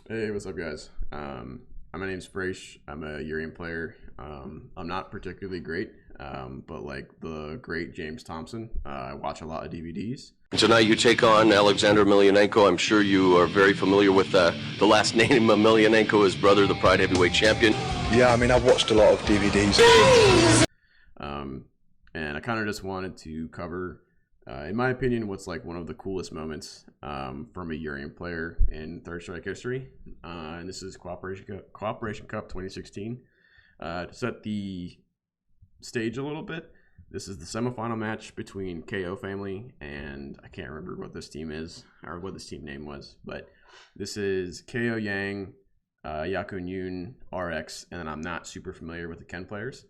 Hey, what's up, guys? My name's Fraish. I'm a Urien player. I'm not particularly great, but like the great James Thompson, I watch a lot of DVDs. Tonight you take on Alexander Emelianenko. I'm sure you are very familiar with the last name Emelianenko, his brother, the Pride Heavyweight Champion. Yeah, I mean, I've watched a lot of DVDs. And I kind of just wanted to cover, in my opinion, what's like one of the coolest moments from a Urien player in Third Strike history. And this is Cooperation Cup 2016. To set the stage a little bit, this is the semifinal match between KO family and I can't remember what this team is or what this team name was, but this is KO Yang, Yakun Yoon, RX, and then I'm not super familiar with the Ken players.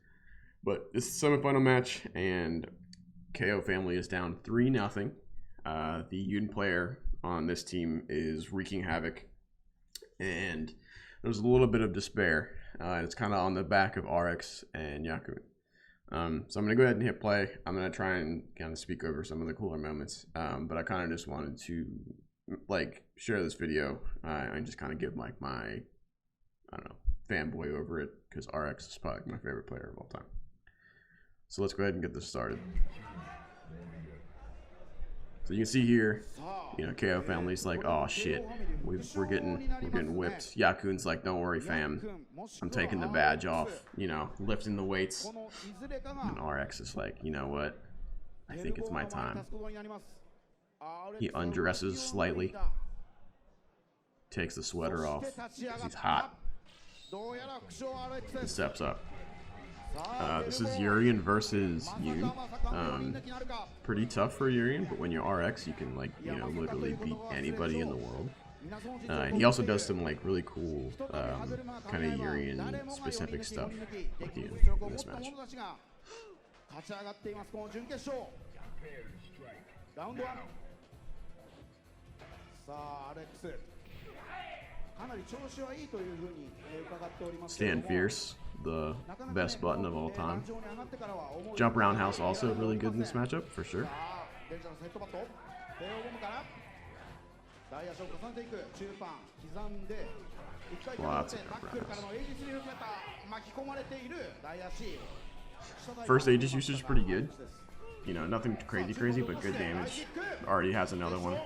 But this is the semifinal match, and KO family is down 3-0. The Yoon player on this team is wreaking havoc, and there's a little bit of despair. It's kind of on the back of RX and Yakun. So I'm going to go ahead and hit play. I'm going to try and kind of speak over some of the cooler moments, but I kind of just wanted to like share this video and just kind of give like my, I don't know, fanboy over it, because RX is probably my favorite player of all time. So let's go ahead and get this started. So you can see here, you know, KO family's like, oh shit, we're getting whipped. Yakun's like, don't worry, fam, I'm taking the badge off, you know, lifting the weights. And RX is like, you know what, I think it's my time. He undresses slightly, takes the sweater off because he's hot, and steps up. This is Urien versus Yoon. Pretty tough for Urien, but when you're RX, you can, like, you know, literally beat anybody in the world. And he also does some like really cool kind of Urien specific stuff like in this match. Stand fierce, the best button of all time. Jump roundhouse also really good in this matchup for sure. Lots of jump roundhouse. First Aegis usage is pretty good. You know, nothing crazy, but good damage. Already has another one.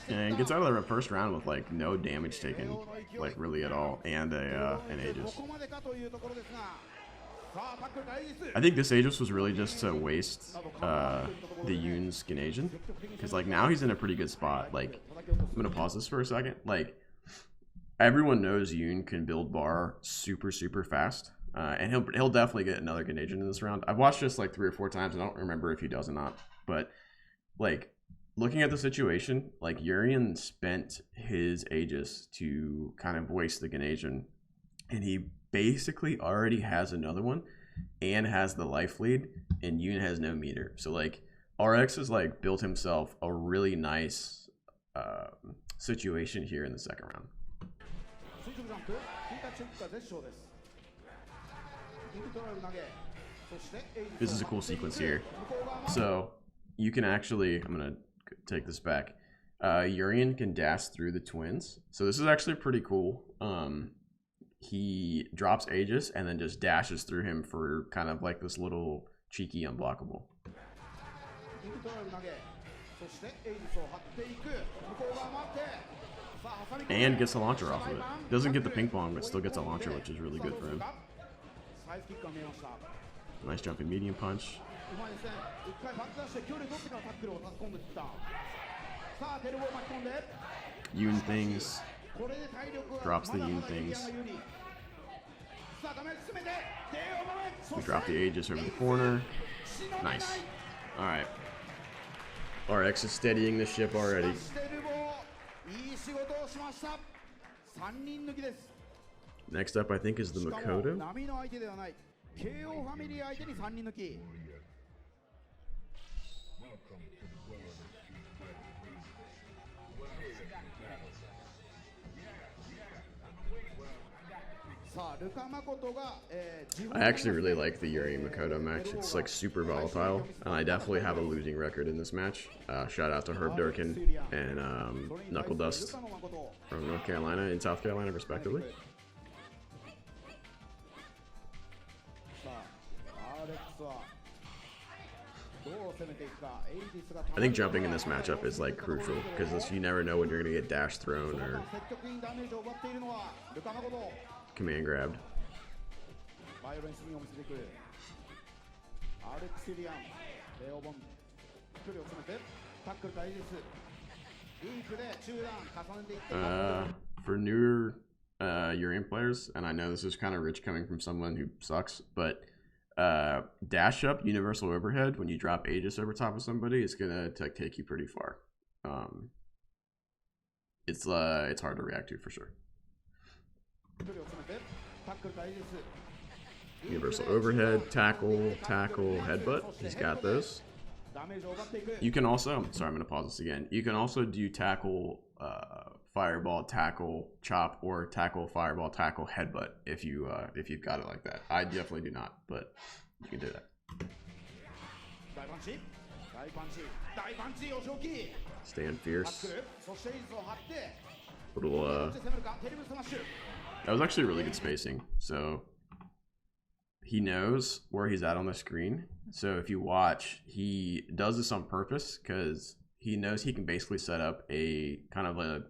And gets out of the first round with like no damage taken, like really at all, and an Aegis. I think this Aegis was really just to waste the Yoon's Ganesian, because like now he's in a pretty good spot. Like, I'm gonna pause this for a second. Like, everyone knows Yoon can build bar super fast, and he'll definitely get another Ganesian in this round. I've watched this like 3 or 4 times, and I don't remember if he does or not, but like, looking at the situation, like Urien spent his Aegis to kind of waste the Ganesian, and he basically already has another one and has the life lead, and Yoon has no meter. So like RX has like built himself a really nice situation here in the second round. This is a cool sequence here. So you can actually, I'm gonna take this back. Urien can dash through the twins, so this is actually pretty cool. He drops Aegis and then just dashes through him for kind of like this little cheeky unblockable. And gets a launcher off of it. Doesn't get the ping pong, but still gets a launcher, which is really good for him. Nice jumping medium punch. Yoon things. Drops the Yoon things. We drop the Aegis over the corner. Nice. Alright. RX is steadying the ship already. Next up, I think, is the Makoto. I actually really like the Urien Makoto match. It's like super volatile, and I definitely have a losing record in this match. Shout out to Herb Durkin and Knuckle Dust from North Carolina and South Carolina, respectively. I think jumping in this matchup is like crucial because you never know when you're gonna get dash thrown or command grabbed. For newer Urien players, and I know this is kind of rich coming from someone who sucks, but dash up universal overhead when you drop Aegis over top of somebody is gonna take you pretty far. It's hard to react to for sure. Universal overhead, tackle, headbutt. He's got those. You can also, sorry, I'm gonna pause this again. You can also do tackle, fireball, tackle, chop, or tackle, fireball, tackle, headbutt if you've got it like that. I definitely do not, but you can do that. Stand fierce. Little that was actually really good spacing. So he knows where he's at on the screen. So if you watch, he does this on purpose because he knows he can basically set up a kind of a,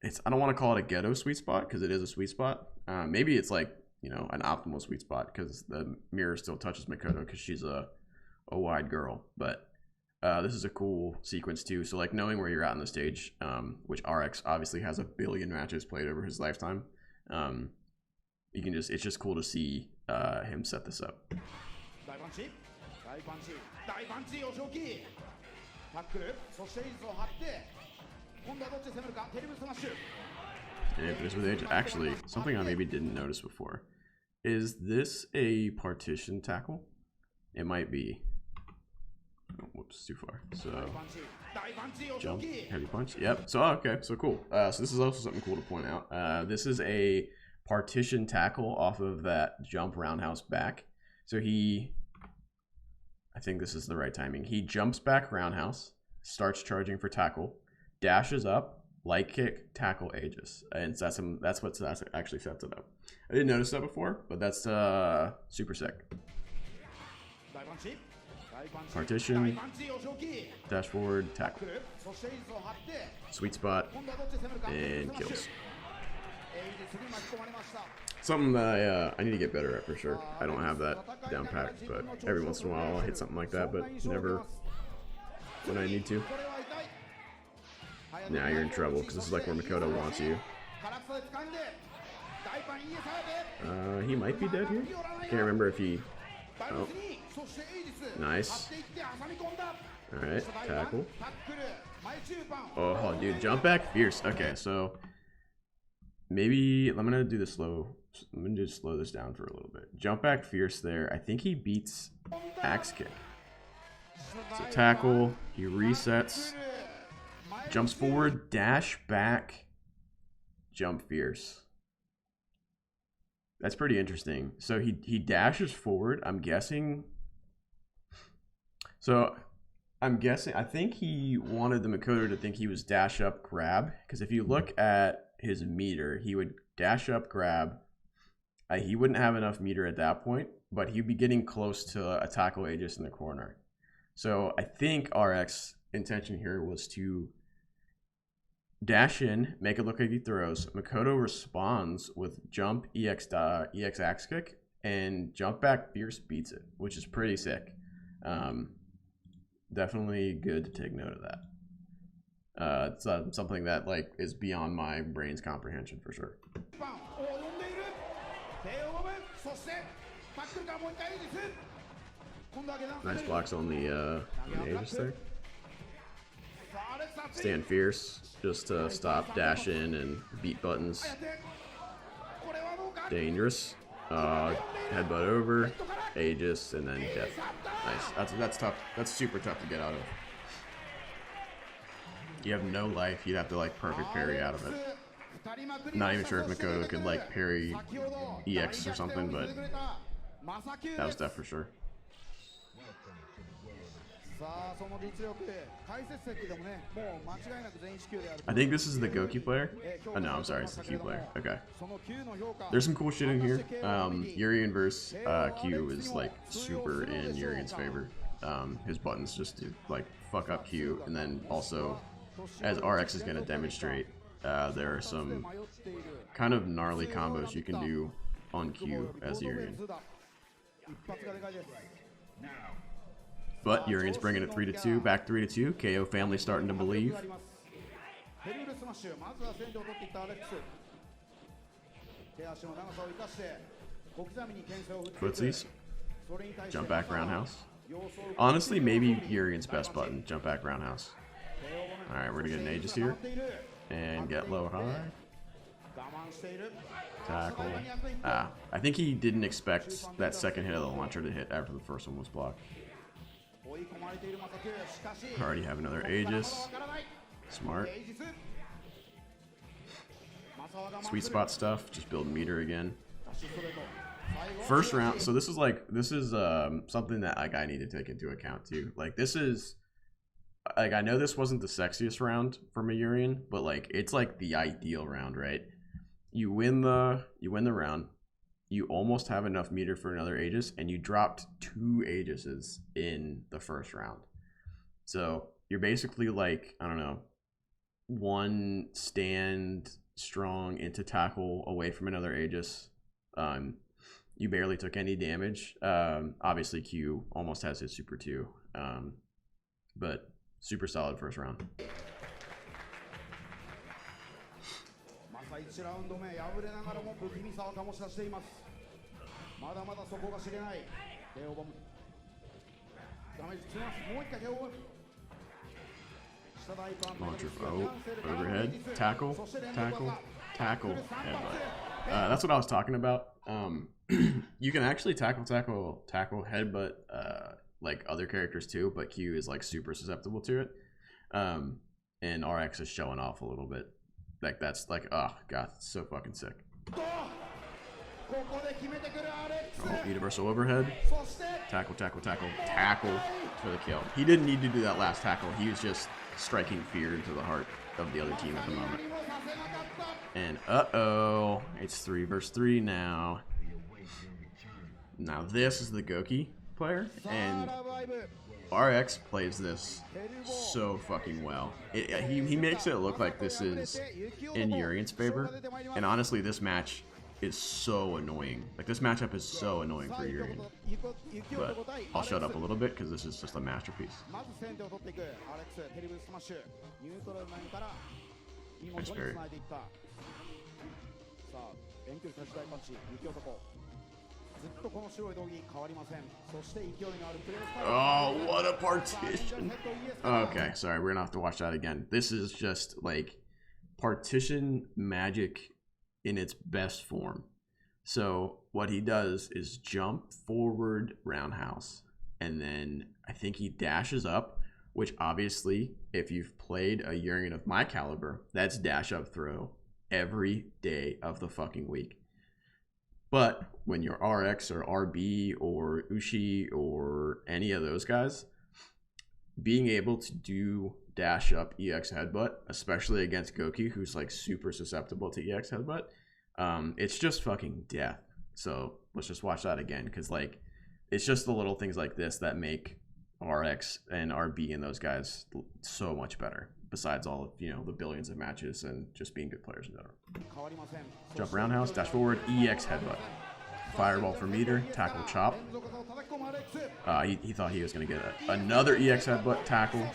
I don't want to call it a ghetto sweet spot because it is a sweet spot. Maybe it's like, you know, an optimal sweet spot because the mirror still touches Makoto because she's a wide girl. But this is a cool sequence too. So like knowing where you're at on the stage, which RX obviously has 1 billion matches played over his lifetime. You can just, it's just cool to see him set this up. And finish with Edge. Actually, something I maybe didn't notice before. Is this a partition tackle? It might be. Oh, whoops, too far. So, jump, heavy punch. Yep. So, okay, so cool. So this is also something cool to point out. This is a partition tackle off of that jump roundhouse back. So I think this is the right timing. He jumps back roundhouse, starts charging for tackle, dashes up, light kick, tackle Aegis, and that's what actually sets it up. I didn't notice that before, but that's super sick. Partition, dash forward, tackle, sweet spot, and kills. Something that I need to get better at for sure. I don't have that down packed, but every once in a while I'll hit something like that, but never when I need to. Now you're in trouble because this is like where Makoto wants you. He might be dead here. I can't remember if he. Oh, nice. All right, tackle. Oh, dude, jump back fierce. Okay, so maybe I'm gonna do the slow. I'm gonna just slow this down for a little bit. Jump back fierce there. I think he beats axe kick. So tackle. He resets. Jumps forward, dash back, jump fierce. That's pretty interesting. So he dashes forward, I'm guessing. So I'm guessing, I think he wanted the Makoto to think he was dash up, grab. Because if you look at his meter, he would dash up, grab. He wouldn't have enough meter at that point, but he'd be getting close to a tackle Aegis in the corner. So I think RX intention here was to dash in, make it look like he throws. Makoto responds with jump, EX axe kick, and jump back fierce beats it, which is pretty sick. Definitely good to take note of that. It's something that like is beyond my brain's comprehension for sure. Nice blocks on the Aegis there. Stand fierce, just to stop, dash in, and beat buttons. Dangerous. Headbutt over, Aegis, and then death. Nice. That's tough. That's super tough to get out of. You have no life. You'd have to like perfect parry out of it. Not even sure if Makoto could like parry EX or something, but that was that for sure. I think this is the Goki player. Oh no, I'm sorry, it's the Q player. Okay. There's some cool shit in here. Urien versus Q is like super in Urien's favor. His buttons just do like fuck up Q, and then also, as RX is going to demonstrate, there are some kind of gnarly combos you can do on Q as Urien. But Urien's bringing it 3-2, back 3-2. KO family starting to believe. Footsies. Jump back roundhouse. Honestly, maybe Urien's best button, jump back roundhouse. Alright, we're gonna get an Aegis here. And get low high. Tackle. I think he didn't expect that second hit of the launcher to hit after the first one was blocked. Already have another Aegis. Smart. Sweet spot stuff. Just build meter again. First round. So this is something that like I need to take into account too. Like this is like I know this wasn't the sexiest round for Urien, but like it's like the ideal round, right? You win the round. You almost have enough meter for another Aegis, and you dropped 2 Aegises in the first round. So you're basically like, I don't know, 1 stand strong into tackle away from another Aegis. You barely took any damage. Obviously Q almost has his super 2, but super solid first round. 1ラウンド目敗れながらも不気味さを醸し出しています。まだまだそこが知れない。KOボム。ダメージつきます。もう一回KOボム。Launcher overhead, tackle, tackle, tackle, headbutt. That's what I was talking about. You can actually tackle, headbutt like other characters too, but Q is like super susceptible to it. And RX is showing off a little bit. Like that's like, oh god, it's so fucking sick. Oh, universal overhead. Tackle, tackle, tackle, tackle for the kill. He didn't need to do that last tackle. He was just striking fear into the heart of the other team at the moment. And uh-oh, it's 3 versus 3 now. Now this is the Goki player, and RX plays this so fucking well. He makes it look like this is in Urien's favor, and honestly this match is so annoying. Like this matchup is so annoying for Urien. But I'll shut up a little bit because this is just a masterpiece. Nice parry. Oh, what a partition. Okay, sorry, we're gonna have to watch that again. This is just like partition magic in its best form. So what he does is jump forward roundhouse, and then I think he dashes up, which obviously if you've played a Urien of my caliber, that's dash up throw every day of the fucking week. But when you're RX or RB or Ushi or any of those guys, being able to do dash up EX headbutt, especially against Goki, who's like super susceptible to EX headbutt, it's just fucking death. So let's just watch that again, because like it's just the little things like this that make RX and RB and those guys so much better. Besides all of, you know, the billions of matches and just being good players in general. Jump roundhouse, dash forward, EX headbutt. Fireball for meter, tackle chop. He thought he was going to get another EX headbutt tackle,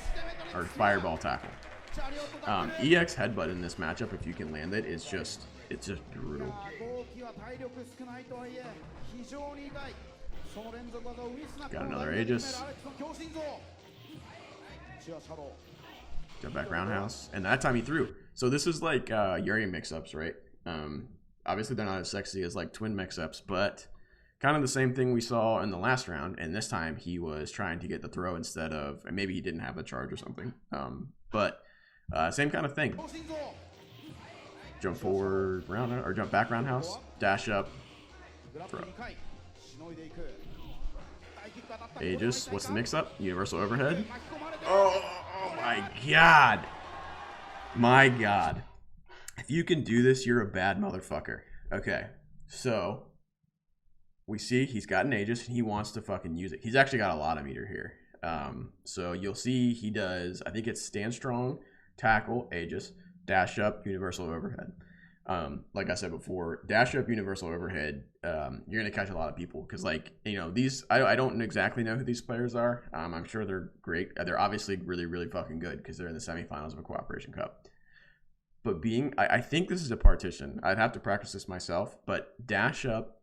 or fireball tackle. EX headbutt in this matchup, if you can land it, it's just brutal. Got another Aegis. Jump back roundhouse, and that time he threw. So this is like Urien mix-ups, right? Obviously they're not as sexy as like twin mix-ups, but kind of the same thing we saw in the last round. And this time he was trying to get the throw instead of, and maybe he didn't have the charge or something. But same kind of thing. jump forward, or jump back roundhouse, dash up, throw. Aegis, what's the mix-up? Universal overhead. Oh my god. My god. If you can do this, you're a bad motherfucker. Okay, so we see he's got an Aegis and he wants to fucking use it. He's actually got a lot of meter here. So you'll see he does, I think it's stand strong, tackle, Aegis, dash up, universal overhead. Like I said before, dash up, universal overhead, you're gonna catch a lot of people because, like, you know, these I don't exactly know who these players are. I'm sure they're great. They're obviously really, really fucking good because they're in the semifinals of a Cooperation Cup. But I think this is a partition. I'd have to practice this myself, but dash up,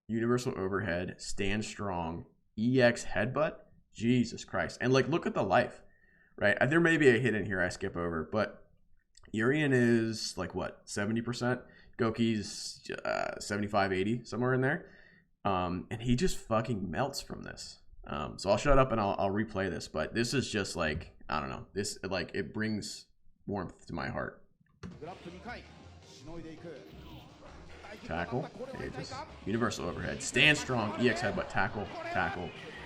universal overhead, stand strong, EX headbutt, Jesus Christ. And like, look at the life, right? There may be a hit in here I skip over, but Urien is like what, 70%? Goki's 75, 80, somewhere in there. And he just fucking melts from this. So I'll shut up and I'll replay this, but this is just like, I don't know. This, like, it brings warmth to my heart. Tackle, Aegis, universal overhead, stand strong, EX headbutt, tackle,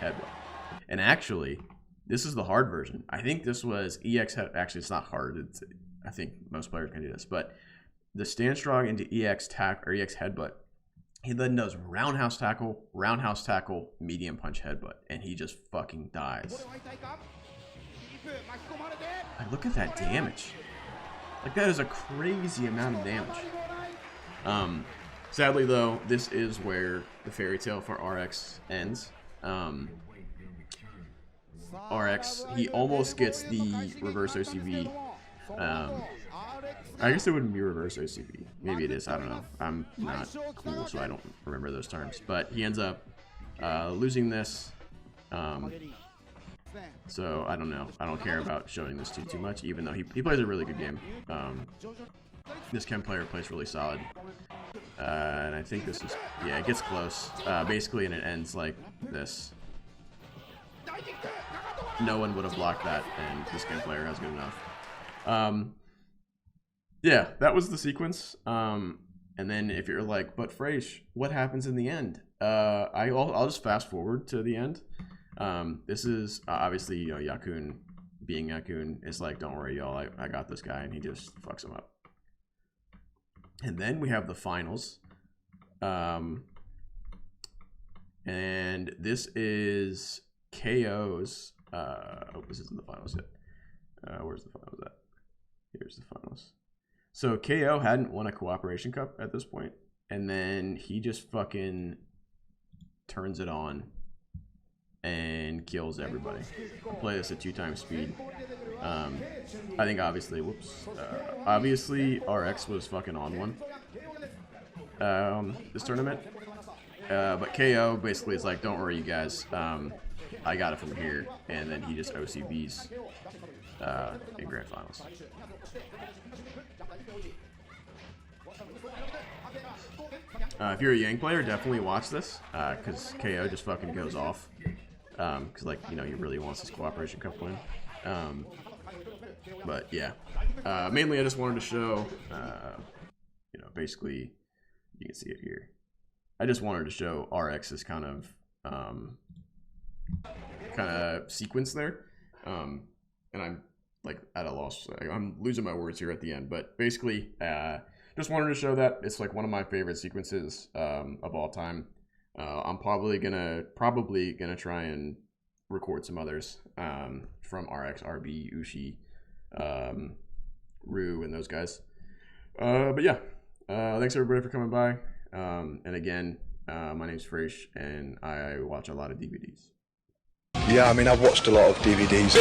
headbutt. And actually, this is the hard version. I think this was EX head. Actually, it's not hard. I think most players can do this, but the stand strong into EX tack or EX headbutt. He then does roundhouse tackle, medium punch headbutt, and he just fucking dies. Like, look at that damage. Like, that is a crazy amount of damage. Sadly, though, this is where the fairy tale for RX ends. RX, he almost gets the reverse OCV. I guess it wouldn't be reverse OCV. Maybe it is. I don't know. I'm not cool, so I don't remember those terms. But he ends up losing this. So I don't know. I don't care about showing this too much, even though he plays a really good game. This Chem player plays really solid. And I think this is, yeah, it gets close. Basically, and it ends like this. No one would have blocked that, and this Chem player has good enough. Yeah, that was the sequence. And then if you're like, but Fraish, what happens in the end? I'll just fast forward to the end. This is obviously, you know, Yakun being Yakun is like, don't worry, y'all, I got this guy, and he just fucks him up. And then we have the finals. And this is KO's. Oh, this isn't the finals yet. Where's the finals at? Here's the finals. So KO hadn't won a Cooperation Cup at this point, and then he just fucking turns it on and kills everybody. I'll play this at 2x speed. I think obviously, obviously RX was fucking on one this tournament. But KO basically is like, don't worry, you guys. I got it from here, and then he just OCBs in grand finals. If you're a Yang player, definitely watch this, because KO just fucking goes off. Because, like, you know, he really wants this Cooperation Cup win. But yeah, mainly I just wanted to show, you know, basically, you can see it here. I just wanted to show RX's kind of sequence there. And I'm like at a loss. I'm losing my words here at the end, but basically, just wanted to show that it's like one of my favorite sequences of all time. I'm probably gonna try and record some others from RX, RB, Ushi, Rue, and those guys. But yeah, thanks everybody for coming by. And again, my name's Fraish, and I watch a lot of DVDs. Yeah, I mean, I've watched a lot of DVDs.